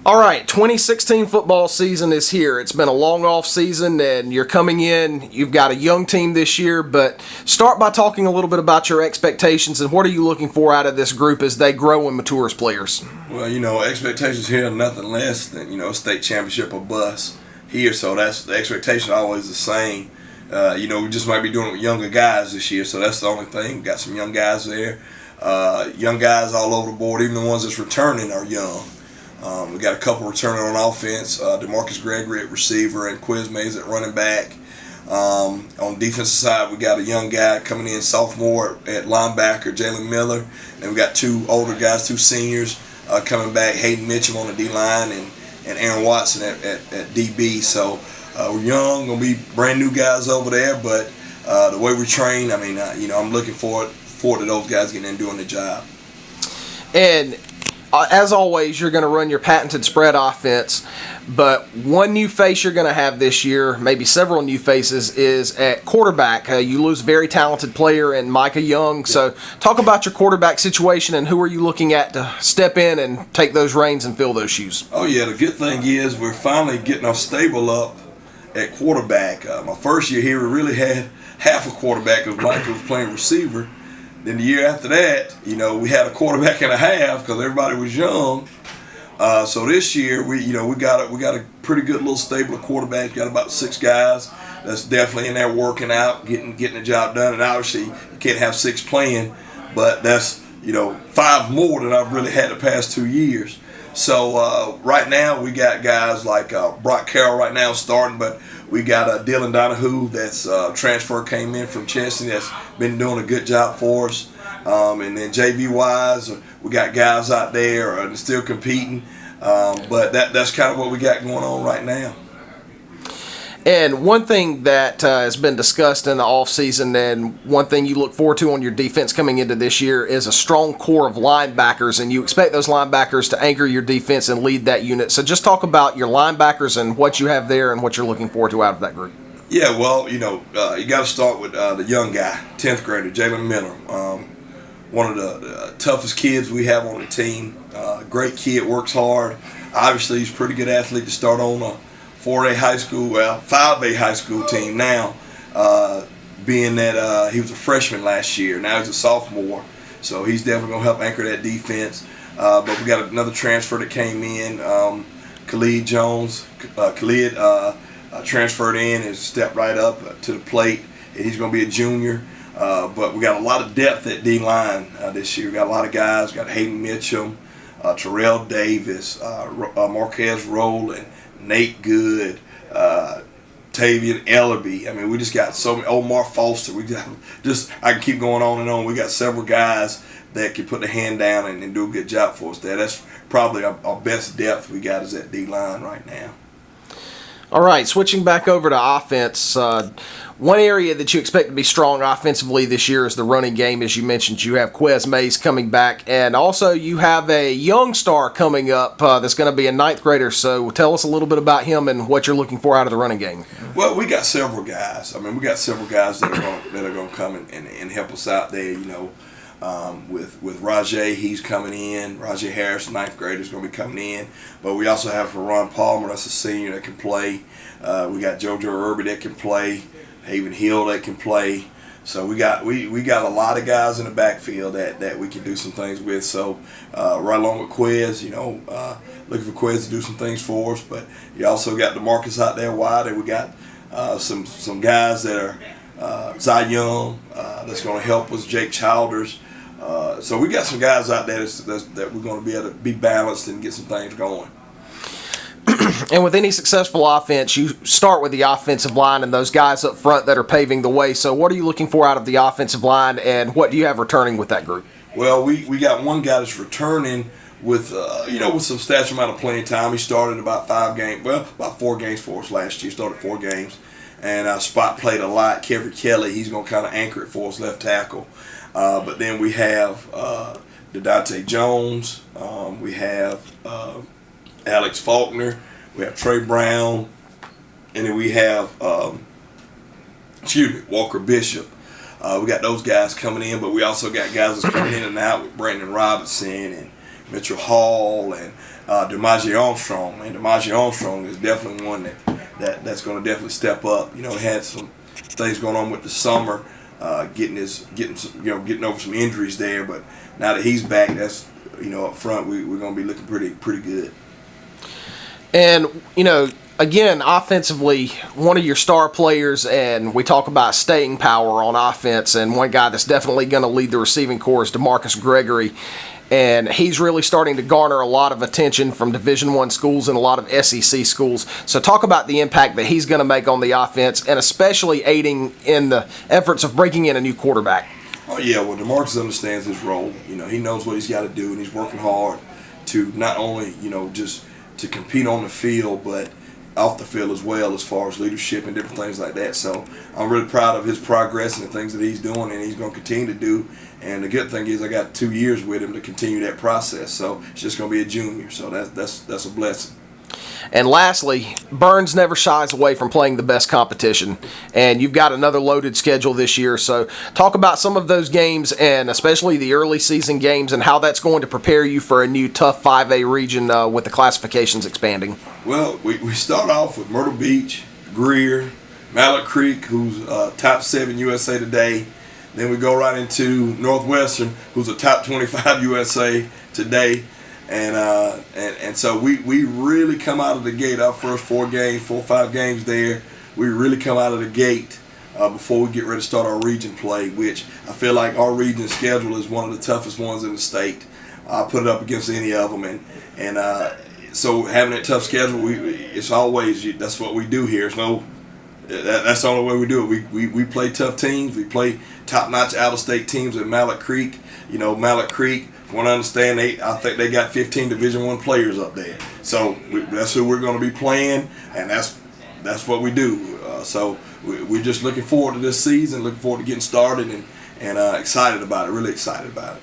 All right, 2016 football season is here. It's been a long off season and you're coming in. You've got a young team this year, but start by talking a little bit about your expectations and what are you looking for out of this group as they grow and mature as players? Well, expectations here are nothing less than, state championship or bust here, so that's the expectation always the same. We just might be doing it with younger guys this year, so that's the only thing. We got some young guys there. Young guys all over the board, even the ones that's returning are young. We got a couple returning on offense, DeMarcus Gregory at receiver and Quiz Mays at running back. On the defensive side, we got a young guy coming in, sophomore at linebacker, Jalen Miller. And we got two older guys, two seniors coming back, Hayden Mitchell on the D-line and Aaron Watson at DB. So we're young, going to be brand new guys over there, but the way we train, I'm looking forward to those guys getting in and doing the job. And as always, you're going to run your patented spread offense, but one new face you're going to have this year, maybe several new faces, is at quarterback. You lose a very talented player in Micah Young, so talk about your quarterback situation and who are you looking at to step in and take those reins and fill those shoes? Oh yeah, the good thing is we're finally getting our stable up at quarterback. My first year here, we really had half a quarterback because Micah was playing receiver. Then the year after that, we had a quarterback and a half because everybody was young. So this year, we got a pretty good little stable of quarterbacks. Got about 6 guys that's definitely in there working out, getting the job done. And obviously, you can't have 6 playing, but that's 5 more than I've really had the past 2 years. So right now, we got guys like Brock Carroll right now starting, but we got Dylan Donahue that's transfer came in from Chesney that's been doing a good job for us. And then JV Wise, we got guys out there still competing. But that's kind of what we got going on right now. And one thing that has been discussed in the offseason and one thing you look forward to on your defense coming into this year is a strong core of linebackers, and you expect those linebackers to anchor your defense and lead that unit. So just talk about your linebackers and what you have there and what you're looking forward to out of that group. Yeah, well, you got to start with the young guy, 10th grader, Jalen Miller. One of the toughest kids we have on the team. Great kid, works hard. Obviously, he's a pretty good athlete to start on a 4A high school, 5A high school team now, being that he was a freshman last year. Now he's a sophomore, so he's definitely going to help anchor that defense. But we got another transfer that came in, Khalid Jones. Khalid transferred in and stepped right up to the plate, and he's going to be a junior. But we got a lot of depth at D-line this year. We got a lot of guys. We got Hayden Mitchell, Terrell Davis, Marquez Rowland, Nate Good, Tavian Ellerby. We just got so many. Omar Foster. We got I can keep going on and on. We got several guys that can put the hand down and do a good job for us there. That's probably our best depth we got is at D-line right now. All right, switching back over to offense, one area that you expect to be strong offensively this year is the running game. As you mentioned, you have Quez Mays coming back, and also you have a young star coming up that's going to be a 9th grader. So tell us a little bit about him and what you're looking for out of the running game. Well, we got several guys. We got several guys that are going to come and help us out there. With Rajay, he's coming in. Rajay Harris, 9th grader, is going to be coming in. But we also have Ron Palmer, that's a senior that can play. We got JoJo Irby that can play. Haven Hill that can play. So we got a lot of guys in the backfield that we can do some things with. So right along with Quez, looking for Quez to do some things for us. But you also got DeMarcus out there wide, and we got some guys that are Zy Young that's going to help us, Jake Childers. So we got some guys out there that we're going to be able to be balanced and get some things going. And with any successful offense, you start with the offensive line and those guys up front that are paving the way. So what are you looking for out of the offensive line, and what do you have returning with that group? Well, we got one guy that's returning with with some substantial amount of playing time. He started about 4 games for us last year. He started 4 games. And spot played a lot. Kevin Kelly, he's going to kind of anchor it for us, left tackle. But then we have Dedante Jones. We have Alex Faulkner. We have Trey Brown. And then we have Walker Bishop. We got those guys coming in, but we also got guys that's coming in and out with Brandon Robinson and Mitchell Hall, and DeMaggio Armstrong. And DeMaggio Armstrong is definitely one that's going to definitely step up. He had some things going on with the summer, getting over some injuries there. But now that he's back, that's up front, we're going to be looking pretty good. And again, offensively, one of your star players, and we talk about staying power on offense, and one guy that's definitely going to lead the receiving corps is DeMarcus Gregory. And he's really starting to garner a lot of attention from Division I schools and a lot of SEC schools. So talk about the impact that he's going to make on the offense, and especially aiding in the efforts of breaking in a new quarterback. Oh, yeah. Well, DeMarcus understands his role. He knows what he's got to do, and he's working hard to not only, just to compete on the field, but off the field as well, as far as leadership and different things like that. So I'm really proud of his progress and the things that he's doing, and he's going to continue to do. And the good thing is I got 2 years with him to continue that process. So it's just going to be a junior. So that's a blessing. And lastly, Byrnes never shies away from playing the best competition. And you've got another loaded schedule this year. So talk about some of those games, and especially the early season games, and how that's going to prepare you for a new tough 5A region with the classifications expanding. Well, we start off with Myrtle Beach, Greer, Mallard Creek, who's top 7 USA Today. Then we go right into Northwestern, who's a top 25 USA Today. And so we really come out of the gate, our first 4 or 5 games there, we really come out of the gate before we get ready to start our region play, which I feel like our region schedule is one of the toughest ones in the state. I put it up against any of them, and so having that tough schedule, it's always, that's what we do here. That's the only way we do it. We play tough teams. We play top-notch out-of-state teams at Mallard Creek. Mallard Creek, want to understand, I think they got 15 Division I players up there. So that's who we're going to be playing, and that's what we do. So we're just looking forward to this season, looking forward to getting started, and excited about it, really excited about it.